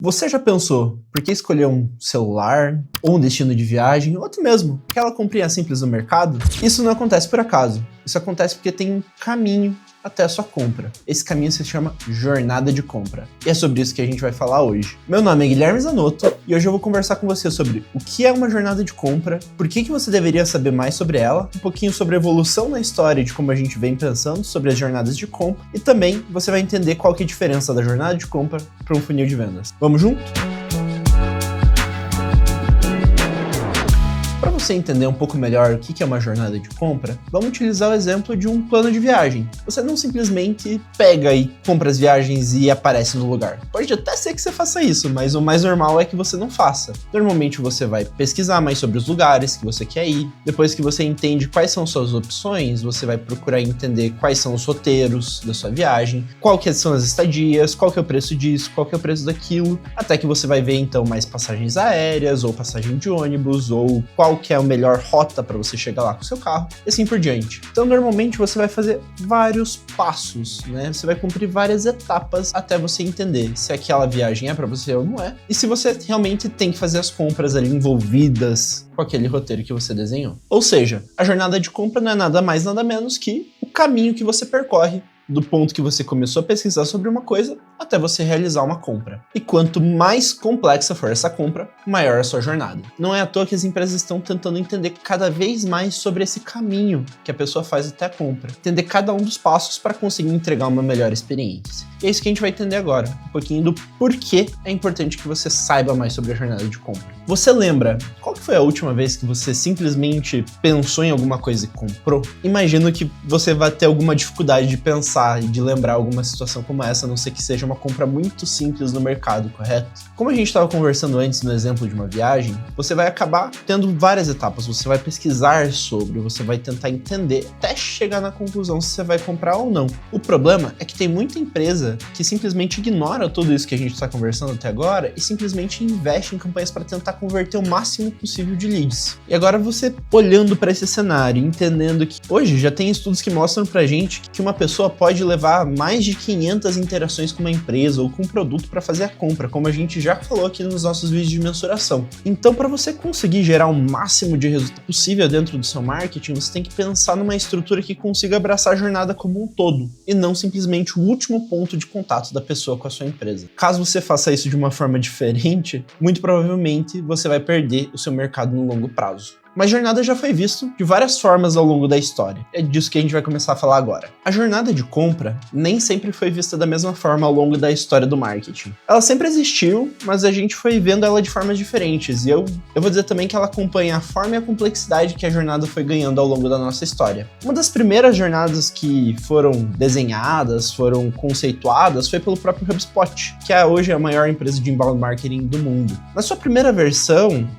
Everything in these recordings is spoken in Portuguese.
Você já pensou por que escolher um celular, ou um destino de viagem, ou até mesmo aquela comprinha simples no mercado? Isso não acontece por acaso. Isso acontece porque tem um caminho até a sua compra. Esse caminho se chama jornada de compra. E é sobre isso que a gente vai falar hoje. Meu nome é Guilherme Zanotto e hoje eu vou conversar com você sobre o que é uma jornada de compra, por que você deveria saber mais sobre ela, um pouquinho sobre a evolução na história de como a gente vem pensando sobre as jornadas de compra e também você vai entender qual que é a diferença da jornada de compra para um funil de vendas. Vamos junto? Para você entender um pouco melhor o que é uma jornada de compra, vamos utilizar o exemplo de um plano de viagem. Você não simplesmente pega e compra as viagens e aparece no lugar. Pode até ser que você faça isso, mas o mais normal é que você não faça. Normalmente você vai pesquisar mais sobre os lugares que você quer ir. Depois que você entende quais são suas opções, você vai procurar entender quais são os roteiros da sua viagem, qual que são as estadias, qual que é o preço disso, qual que é o preço daquilo, até que você vai ver então mais passagens aéreas, ou passagem de ônibus, ou qual que é a melhor rota para você chegar lá com o seu carro, e assim por diante. Então, normalmente, você vai fazer vários passos, né? Você vai cumprir várias etapas até você entender se aquela viagem é para você ou não é, e se você realmente tem que fazer as compras ali envolvidas com aquele roteiro que você desenhou. Ou seja, a jornada de compra não é nada mais, nada menos que o caminho que você percorre do ponto que você começou a pesquisar sobre uma coisa até você realizar uma compra. E quanto mais complexa for essa compra, maior a sua jornada. Não é à toa que as empresas estão tentando entender cada vez mais sobre esse caminho que a pessoa faz até a compra. Entender cada um dos passos para conseguir entregar uma melhor experiência. E é isso que a gente vai entender agora, um pouquinho do porquê é importante que você saiba mais sobre a jornada de compra. Você lembra qual que foi a última vez que você simplesmente pensou em alguma coisa e comprou? Imagino que você vai ter alguma dificuldade de pensar e de lembrar alguma situação como essa, a não ser que seja uma compra muito simples no mercado, correto? Como a gente estava conversando antes no exemplo de uma viagem, você vai acabar tendo várias etapas, você vai pesquisar sobre, você vai tentar entender até chegar na conclusão se você vai comprar ou não. O problema é que tem muita empresa que simplesmente ignora tudo isso que a gente está conversando até agora e simplesmente investe em campanhas para tentar converter o máximo possível de leads. E agora você olhando para esse cenário, entendendo que hoje já tem estudos que mostram pra gente que uma pessoa pode levar mais de 500 interações com uma empresa ou com um produto para fazer a compra, como a gente já falou aqui nos nossos vídeos de mensuração. Então, para você conseguir gerar o máximo de resultado possível dentro do seu marketing, você tem que pensar numa estrutura que consiga abraçar a jornada como um todo, e não simplesmente o último ponto de contato da pessoa com a sua empresa. Caso você faça isso de uma forma diferente, muito provavelmente você vai perder o seu mercado no longo prazo. Mas jornada já foi visto de várias formas ao longo da história. É disso que a gente vai começar a falar agora. A jornada de compra nem sempre foi vista da mesma forma ao longo da história do marketing. Ela sempre existiu, mas a gente foi vendo ela de formas diferentes. E eu vou dizer também que ela acompanha a forma e a complexidade que a jornada foi ganhando ao longo da nossa história. Uma das primeiras jornadas que foram desenhadas, foram conceituadas, foi pelo próprio HubSpot, que é hoje a maior empresa de inbound marketing do mundo. Na sua primeira versão,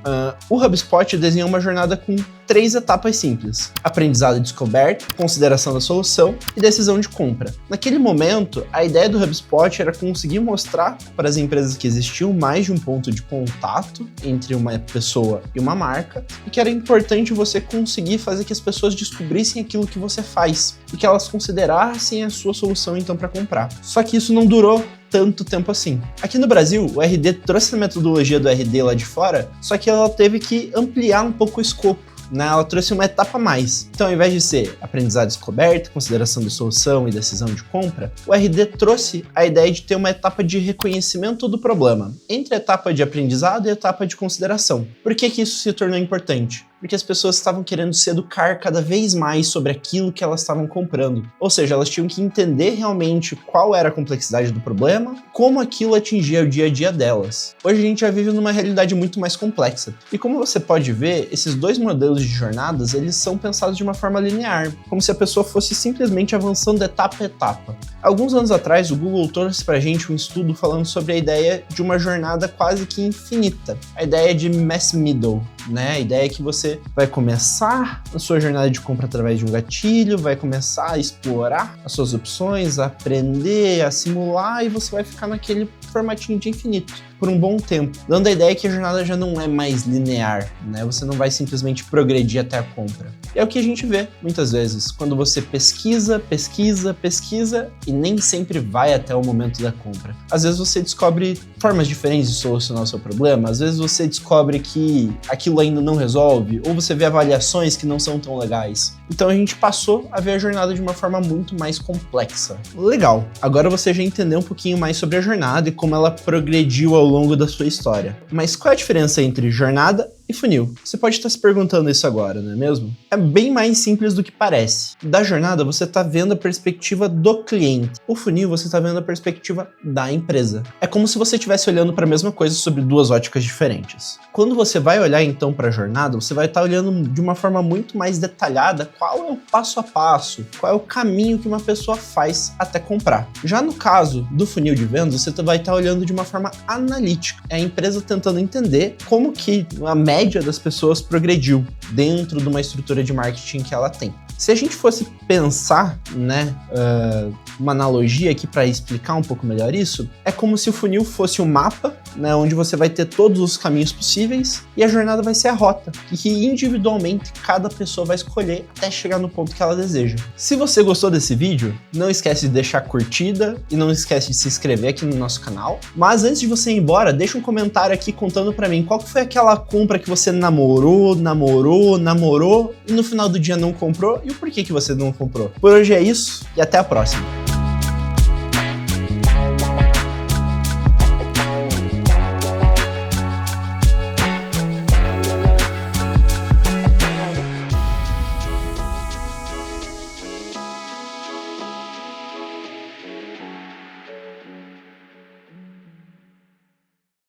o HubSpot desenhou uma jornada com 3 etapas simples: aprendizado e descoberta, consideração da solução e decisão de compra. Naquele momento, a ideia do HubSpot era conseguir mostrar para as empresas que existiam mais de um ponto de contato entre uma pessoa e uma marca e que era importante você conseguir fazer que as pessoas descobrissem aquilo que você faz e que elas considerassem a sua solução então para comprar. Só que isso não durou tanto tempo assim. Aqui no Brasil, o RD trouxe a metodologia do RD lá de fora, só que ela teve que ampliar um pouco o escopo, né? Ela trouxe uma etapa a mais. Então, ao invés de ser aprendizado e descoberta, consideração de solução e decisão de compra, o RD trouxe a ideia de ter uma etapa de reconhecimento do problema, entre a etapa de aprendizado e a etapa de consideração. Por que isso se tornou importante? Porque as pessoas estavam querendo se educar cada vez mais sobre aquilo que elas estavam comprando. Ou seja, elas tinham que entender realmente qual era a complexidade do problema, como aquilo atingia o dia a dia delas. Hoje a gente já vive numa realidade muito mais complexa. E como você pode ver, esses dois modelos de jornadas, eles são pensados de uma forma linear, como se a pessoa fosse simplesmente avançando etapa a etapa. Alguns anos atrás, o Google trouxe pra gente um estudo falando sobre a ideia de uma jornada quase que infinita. A ideia de mass middle, né? A ideia é que você vai começar a sua jornada de compra através de um gatilho, vai começar a explorar as suas opções, a aprender, a simular, e você vai ficar naquele formatinho de infinito. por um bom tempo, dando a ideia que a jornada já não é mais linear, né? Você não vai simplesmente progredir até a compra. E é o que a gente vê muitas vezes, quando você pesquisa e nem sempre vai até o momento da compra. Às vezes você descobre formas diferentes de solucionar o seu problema, às vezes você descobre que aquilo ainda não resolve, ou você vê avaliações que não são tão legais. Então a gente passou a ver a jornada de uma forma muito mais complexa. Legal, agora você já entendeu um pouquinho mais sobre a jornada e como ela progrediu ao longo da sua história. Mas qual é a diferença entre jornada e funil? Você pode estar se perguntando isso agora, não é mesmo? É bem mais simples do que parece. Da jornada você está vendo a perspectiva do cliente. O funil você está vendo a perspectiva da empresa. É como se você estivesse olhando para a mesma coisa sobre duas óticas diferentes. Quando você vai olhar então para a jornada, você vai estar olhando de uma forma muito mais detalhada qual é o passo a passo, qual é o caminho que uma pessoa faz até comprar. Já no caso do funil de vendas, você vai estar olhando de uma forma analítica. É a empresa tentando entender como que a média das pessoas progrediu dentro de uma estrutura de marketing que ela tem. Se a gente fosse pensar, né, uma analogia aqui para explicar um pouco melhor isso, é como se o funil fosse um mapa, né, onde você vai ter todos os caminhos possíveis e a jornada vai ser a rota, e que individualmente cada pessoa vai escolher até chegar no ponto que ela deseja. Se você gostou desse vídeo, não esquece de deixar curtida e não esquece de se inscrever aqui no nosso canal. Mas antes de você ir embora, deixa um comentário aqui contando para mim qual que foi aquela compra que você namorou e no final do dia não comprou e o porquê que você não comprou. Por hoje é isso e até a próxima.